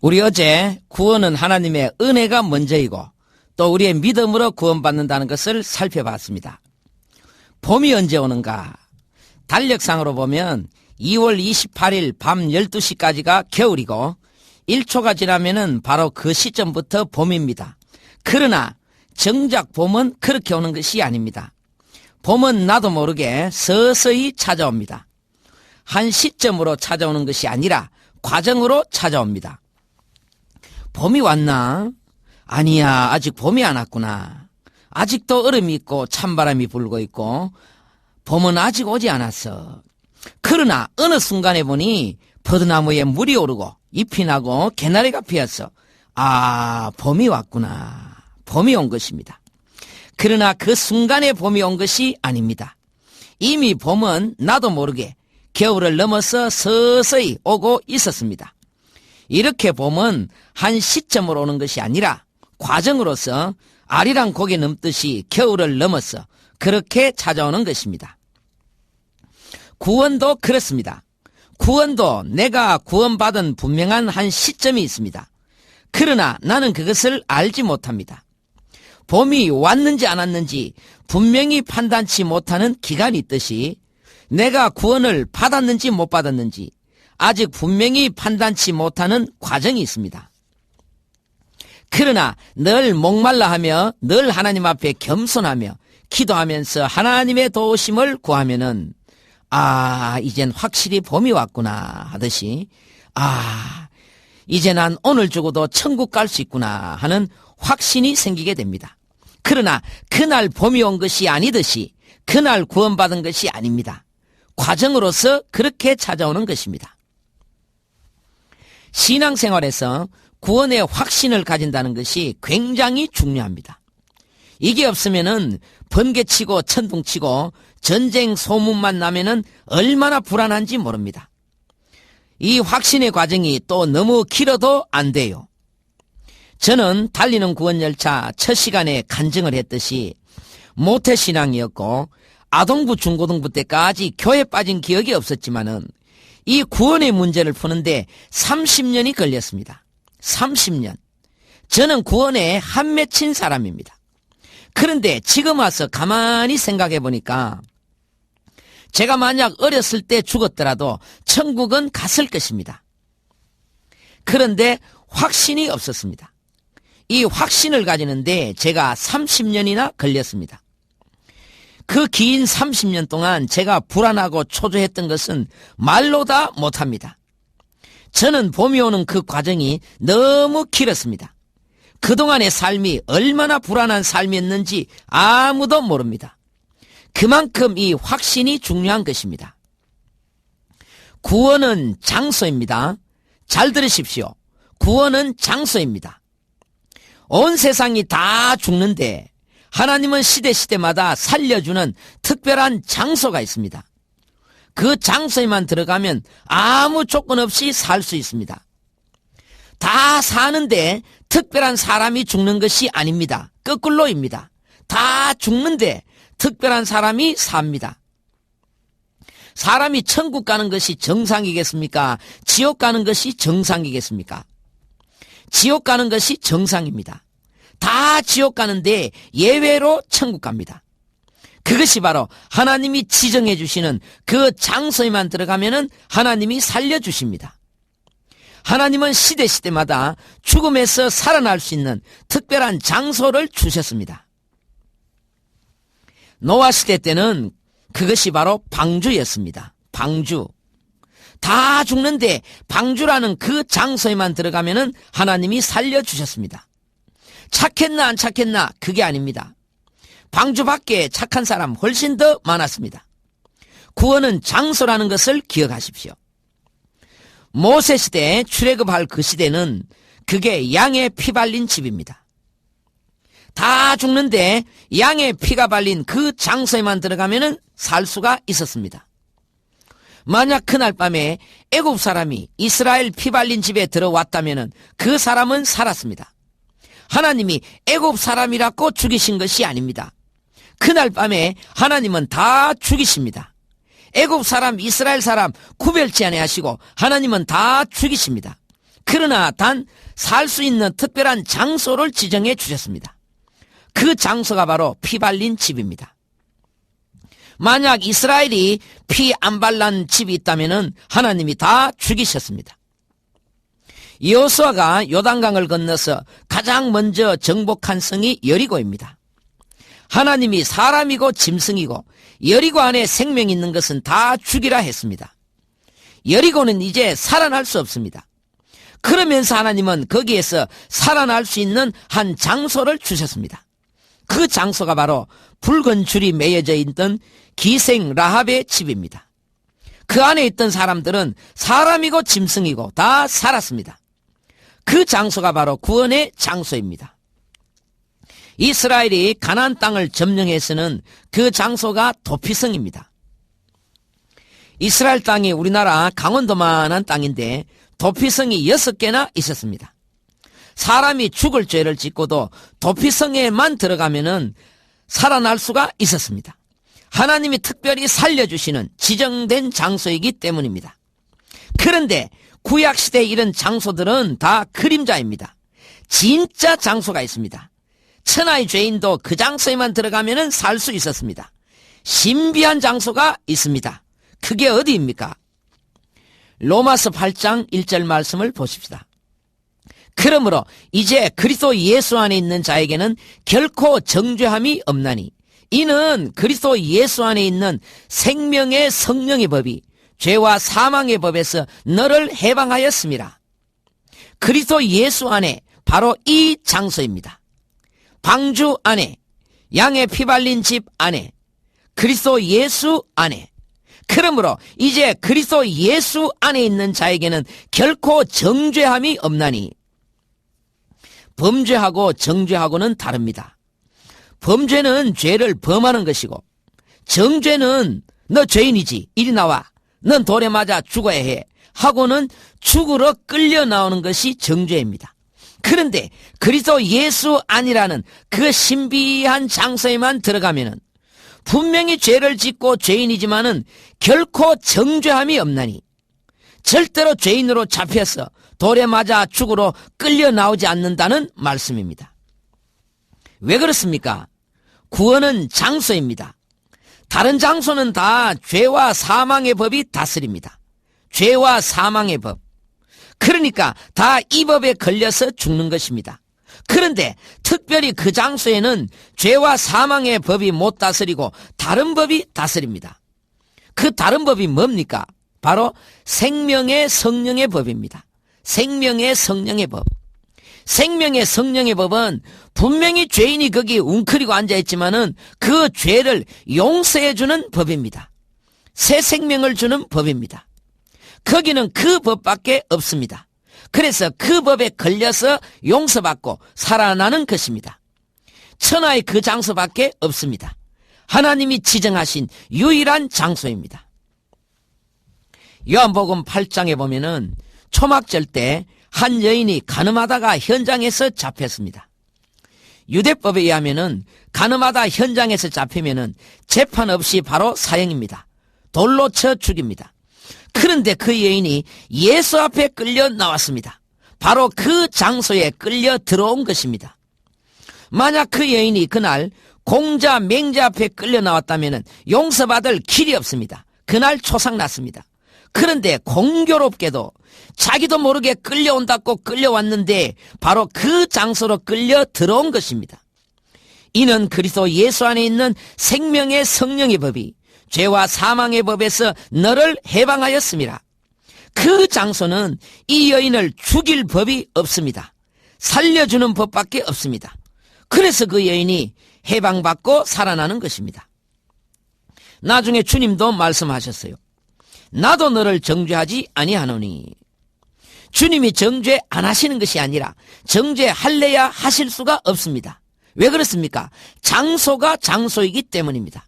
우리 어제 구원은 하나님의 은혜가 먼저이고 또 우리의 믿음으로 구원받는다는 것을 살펴봤습니다. 봄이 언제 오는가? 달력상으로 보면 2월 28일 밤 12시까지가 겨울이고 1초가 지나면은 바로 그 시점부터 봄입니다. 그러나 정작 봄은 그렇게 오는 것이 아닙니다. 봄은 나도 모르게 서서히 찾아옵니다. 한 시점으로 찾아오는 것이 아니라 과정으로 찾아옵니다. 봄이 왔나? 아니야, 아직 봄이 안 왔구나. 아직도 얼음이 있고 찬바람이 불고 있고 봄은 아직 오지 않았어. 그러나 어느 순간에 보니 버드나무에 물이 오르고 잎이 나고 개나리가 피었어. 아, 봄이 왔구나. 봄이 온 것입니다. 그러나 그 순간에 봄이 온 것이 아닙니다. 이미 봄은 나도 모르게 겨울을 넘어서 서서히 오고 있었습니다. 이렇게 봄은 한 시점으로 오는 것이 아니라 과정으로서 아리랑 고개 넘듯이 겨울을 넘어서 그렇게 찾아오는 것입니다. 구원도 그렇습니다. 구원도 내가 구원받은 분명한 한 시점이 있습니다. 그러나 나는 그것을 알지 못합니다. 봄이 왔는지 안 왔는지 분명히 판단치 못하는 기간이 있듯이 내가 구원을 받았는지 못 받았는지 아직 분명히 판단치 못하는 과정이 있습니다. 그러나 늘 목말라하며 늘 하나님 앞에 겸손하며 기도하면서 하나님의 도우심을 구하면은 이젠 확실히 봄이 왔구나 하듯이 이제 난 오늘 죽어도 천국 갈 수 있구나 하는 확신이 생기게 됩니다. 그러나 그날 봄이 온 것이 아니듯이 그날 구원받은 것이 아닙니다. 과정으로서 그렇게 찾아오는 것입니다. 신앙생활에서 구원의 확신을 가진다는 것이 굉장히 중요합니다. 이게 없으면은 번개치고 천둥치고 전쟁 소문만 나면은 얼마나 불안한지 모릅니다. 이 확신의 과정이 또 너무 길어도 안 돼요. 저는 달리는 구원열차 첫 시간에 간증을 했듯이 모태신앙이었고 아동부 중고등부 때까지 교회 빠진 기억이 없었지만은 이 구원의 문제를 푸는데 30년이 걸렸습니다. 30년. 저는 구원에 한 맺힌 사람입니다. 그런데 지금 와서 가만히 생각해 보니까 제가 만약 어렸을 때 죽었더라도 천국은 갔을 것입니다. 그런데 확신이 없었습니다. 이 확신을 가지는데 제가 30년이나 걸렸습니다. 그 긴 30년 동안 제가 불안하고 초조했던 것은 말로 다 못합니다. 저는 봄이 오는 그 과정이 너무 길었습니다. 그동안의 삶이 얼마나 불안한 삶이었는지 아무도 모릅니다. 그만큼 이 확신이 중요한 것입니다. 구원은 장소입니다. 잘 들으십시오. 구원은 장소입니다. 온 세상이 다 죽는데 하나님은 시대마다 살려주는 특별한 장소가 있습니다. 그 장소에만 들어가면 아무 조건 없이 살 수 있습니다. 다 사는데 특별한 사람이 죽는 것이 아닙니다. 거꾸로입니다. 다 죽는데 특별한 사람이 삽니다. 사람이 천국 가는 것이 정상이겠습니까? 지옥 가는 것이 정상이겠습니까? 지옥 가는 것이 정상입니다. 다 지옥 가는데 예외로 천국 갑니다. 그것이 바로 하나님이 지정해 주시는 그 장소에만 들어가면은 하나님이 살려주십니다. 하나님은 시대마다 죽음에서 살아날 수 있는 특별한 장소를 주셨습니다. 노아 시대 때는 그것이 바로 방주였습니다. 방주. 다 죽는데 방주라는 그 장소에만 들어가면은 하나님이 살려주셨습니다. 착했나 안 착했나 그게 아닙니다. 방주 밖에 착한 사람 훨씬 더 많았습니다. 구원은 장소라는 것을 기억하십시오. 모세 시대에 출애굽할 그 시대는 그게 양의 피 발린 집입니다. 다 죽는데 양의 피가 발린 그 장소에만 들어가면은 살 수가 있었습니다. 만약 그날 밤에 애굽 사람이 이스라엘 피 발린 집에 들어왔다면은 그 사람은 살았습니다. 하나님이 애굽 사람이라고 죽이신 것이 아닙니다. 그날 밤에 하나님은 다 죽이십니다. 애굽 사람, 이스라엘 사람 구별치 아니하시고 하나님은 다 죽이십니다. 그러나 단 살 수 있는 특별한 장소를 지정해 주셨습니다. 그 장소가 바로 피 발린 집입니다. 만약 이스라엘이 피 안 발란 집이 있다면 하나님이 다 죽이셨습니다. 여호수아가 요단강을 건너서 가장 먼저 정복한 성이 여리고입니다. 하나님이 사람이고 짐승이고 여리고 안에 생명이 있는 것은 다 죽이라 했습니다. 여리고는 이제 살아날 수 없습니다. 그러면서 하나님은 거기에서 살아날 수 있는 한 장소를 주셨습니다. 그 장소가 바로 붉은 줄이 매여져 있던 기생 라합의 집입니다. 그 안에 있던 사람들은 사람이고 짐승이고 다 살았습니다. 그 장소가 바로 구원의 장소입니다. 이스라엘이 가나안 땅을 점령해서는 그 장소가 도피성입니다. 이스라엘 땅이 우리나라 강원도만한 땅인데 도피성이 6개나 있었습니다. 사람이 죽을 죄를 짓고도 도피성에만 들어가면은 살아날 수가 있었습니다. 하나님이 특별히 살려주시는 지정된 장소이기 때문입니다. 그런데 구약시대에 이런 장소들은 다 그림자입니다. 진짜 장소가 있습니다. 천하의 죄인도 그 장소에만 들어가면 살 수 있었습니다. 신비한 장소가 있습니다. 그게 어디입니까? 로마서 8장 1절 말씀을 보십시다. 그러므로 이제 그리스도 예수 안에 있는 자에게는 결코 정죄함이 없나니 이는 그리스도 예수 안에 있는 생명의 성령의 법이 죄와 사망의 법에서 너를 해방하였습니다. 그리스도 예수 안에 바로 이 장소입니다. 방주 안에, 양의 피 발린 집 안에, 그리스도 예수 안에. 그러므로 이제 그리스도 예수 안에 있는 자에게는 결코 정죄함이 없나니. 범죄하고 정죄하고는 다릅니다. 범죄는 죄를 범하는 것이고 정죄는 너 죄인이지 이리 나와 넌 돌에 맞아 죽어야 해 하고는 죽으러 끌려 나오는 것이 정죄입니다. 그런데 그리스도 예수 안이라는 그 신비한 장소에만 들어가면은 분명히 죄를 짓고 죄인이지만은 결코 정죄함이 없나니 절대로 죄인으로 잡혀서 돌에 맞아 죽으러 끌려 나오지 않는다는 말씀입니다. 왜 그렇습니까? 구원은 장소입니다. 다른 장소는 다 죄와 사망의 법이 다스립니다. 죄와 사망의 법. 그러니까 다 이 법에 걸려서 죽는 것입니다. 그런데 특별히 그 장소에는 죄와 사망의 법이 못 다스리고 다른 법이 다스립니다. 그 다른 법이 뭡니까? 바로 생명의 성령의 법입니다. 생명의 성령의 법. 생명의 성령의 법은 분명히 죄인이 거기 웅크리고 앉아있지만은 그 죄를 용서해주는 법입니다. 새 생명을 주는 법입니다. 거기는 그 법밖에 없습니다. 그래서 그 법에 걸려서 용서받고 살아나는 것입니다. 천하의 그 장소밖에 없습니다. 하나님이 지정하신 유일한 장소입니다. 요한복음 8장에 보면은 초막절 때 한 여인이 간음하다가 현장에서 잡혔습니다. 유대법에 의하면은 간음하다 현장에서 잡히면은 재판 없이 바로 사형입니다. 돌로 쳐 죽입니다. 그런데 그 여인이 예수 앞에 끌려 나왔습니다. 바로 그 장소에 끌려 들어온 것입니다. 만약 그 여인이 그날 공자 맹자 앞에 끌려 나왔다면 용서받을 길이 없습니다. 그날 초상났습니다. 그런데 공교롭게도 자기도 모르게 끌려온다고 끌려왔는데 바로 그 장소로 끌려 들어온 것입니다. 이는 그리스도 예수 안에 있는 생명의 성령의 법이 죄와 사망의 법에서 너를 해방하였습니다. 그 장소는 이 여인을 죽일 법이 없습니다. 살려주는 법밖에 없습니다. 그래서 그 여인이 해방받고 살아나는 것입니다. 나중에 주님도 말씀하셨어요. 나도 너를 정죄하지 아니하노니. 주님이 정죄 안 하시는 것이 아니라 정죄할래야 하실 수가 없습니다. 왜 그렇습니까? 장소가 장소이기 때문입니다.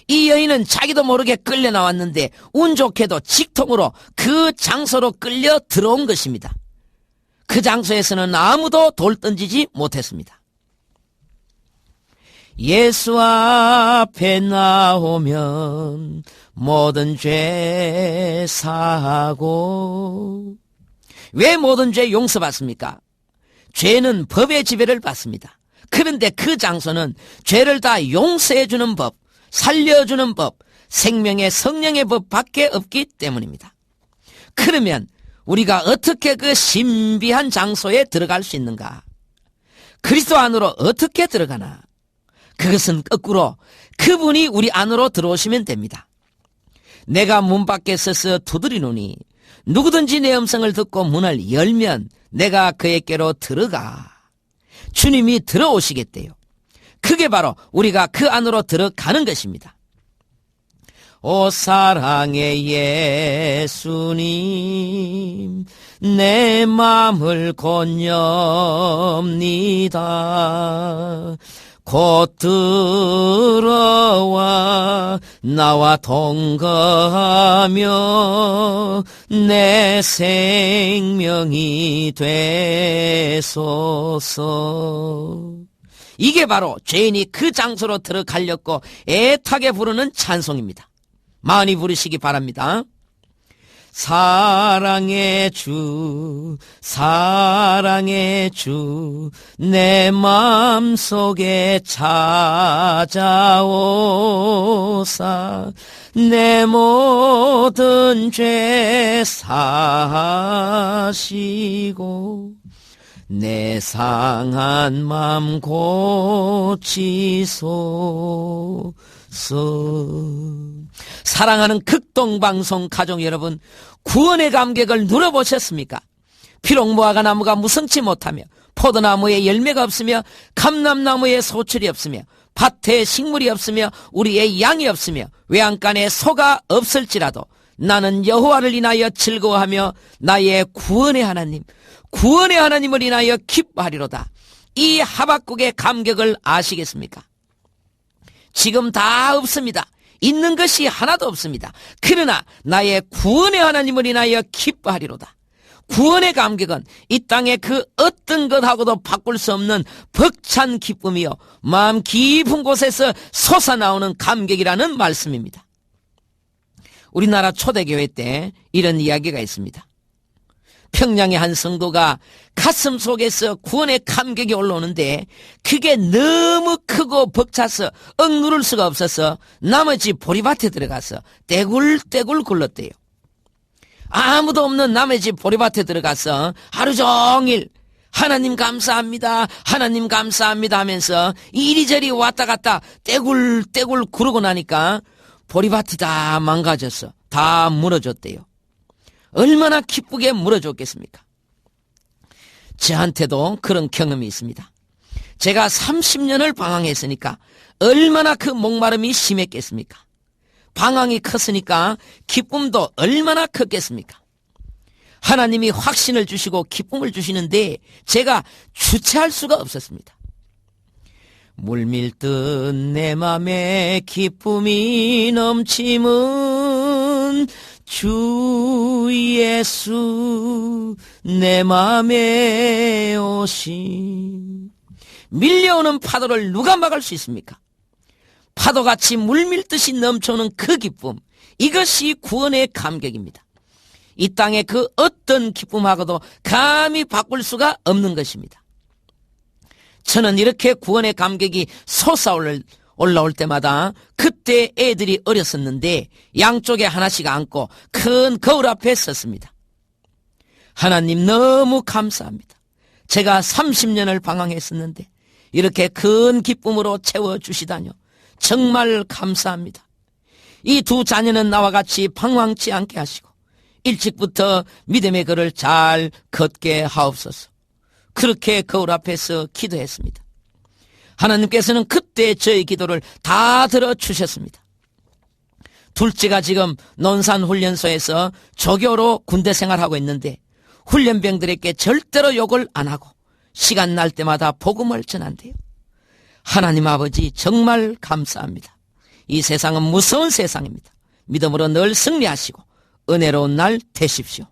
이 여인은 자기도 모르게 끌려 나왔는데 운 좋게도 직통으로 그 장소로 끌려 들어온 것입니다. 그 장소에서는 아무도 돌 던지지 못했습니다. 예수 앞에 나오면 모든 죄 사하고 왜 모든 죄 용서받습니까? 죄는 법의 지배를 받습니다. 그런데 그 장소는 죄를 다 용서해주는 법, 살려주는 법, 생명의 성령의 법밖에 없기 때문입니다. 그러면 우리가 어떻게 그 신비한 장소에 들어갈 수 있는가? 그리스도 안으로 어떻게 들어가나? 그것은 거꾸로 그분이 우리 안으로 들어오시면 됩니다. 내가 문 밖에 서서 두드리노니 누구든지 내 음성을 듣고 문을 열면 내가 그에게로 들어가. 주님이 들어오시겠대요. 그게 바로 우리가 그 안으로 들어가는 것입니다. 오 사랑의 예수님, 내 마음을 건엽니다. 곧 들어와 나와 동거하며 내 생명이 되소서. 이게 바로 죄인이 그 장소로 들어가려고 애타게 부르는 찬송입니다. 많이 부르시기 바랍니다. 사랑의 주, 사랑의 주, 내 마음속에 찾아오사 내 모든 죄 사하시고 내 상한 맘 고치소서. 사랑하는 극동방송 가족 여러분, 구원의 감격을 누려보셨습니까? 비록 무화과 나무가 무성치 못하며 포도나무에 열매가 없으며 감람나무에 소출이 없으며 밭에 식물이 없으며 우리의 양이 없으며 외양간에 소가 없을지라도 나는 여호와를 인하여 즐거워하며 나의 구원의 하나님, 구원의 하나님을 인하여 기뻐하리로다. 이 하박국의 감격을 아시겠습니까? 지금 다 없습니다. 있는 것이 하나도 없습니다. 그러나 나의 구원의 하나님을 인하여 기뻐하리로다. 구원의 감격은 이 땅의 그 어떤 것하고도 바꿀 수 없는 벅찬 기쁨이요 마음 깊은 곳에서 솟아나오는 감격이라는 말씀입니다. 우리나라 초대교회 때 이런 이야기가 있습니다. 평양의 한 성도가 가슴 속에서 구원의 감격이 올라오는데 그게 너무 크고 벅차서 억누를 수가 없어서 나머지 보리밭에 들어가서 떼굴떼굴 굴렀대요. 아무도 없는 나머지 보리밭에 들어가서 하루 종일 하나님 감사합니다, 하나님 감사합니다 하면서 이리저리 왔다 갔다 떼굴떼굴 구르고 나니까 보리밭이 다 망가졌어. 다 무너졌대요. 얼마나 기쁘게 물어줬겠습니까? 저한테도 그런 경험이 있습니다. 제가 30년을 방황했으니까 얼마나 그 목마름이 심했겠습니까? 방황이 컸으니까 기쁨도 얼마나 컸겠습니까? 하나님이 확신을 주시고 기쁨을 주시는데 제가 주체할 수가 없었습니다. 물밀듯 내 맘에 기쁨이 넘치면 주 예수 내 맘에 오신. 밀려오는 파도를 누가 막을 수 있습니까? 파도같이 물밀듯이 넘쳐오는 그 기쁨, 이것이 구원의 감격입니다. 이 땅의 그 어떤 기쁨하고도 감히 바꿀 수가 없는 것입니다. 저는 이렇게 구원의 감격이 올라올 때마다 그때 애들이 어렸었는데 양쪽에 하나씩 안고 큰 거울 앞에 섰습니다. 하나님 너무 감사합니다. 제가 30년을 방황했었는데 이렇게 큰 기쁨으로 채워주시다뇨. 정말 감사합니다. 이 두 자녀는 나와 같이 방황치 않게 하시고 일찍부터 믿음의 걸을 잘 걷게 하옵소서. 그렇게 거울 앞에서 기도했습니다. 하나님께서는 그때 저의 기도를 다 들어주셨습니다. 둘째가 지금 논산훈련소에서 조교로 군대 생활하고 있는데 훈련병들에게 절대로 욕을 안 하고 시간 날 때마다 복음을 전한대요. 하나님 아버지 정말 감사합니다. 이 세상은 무서운 세상입니다. 믿음으로 늘 승리하시고 은혜로운 날 되십시오.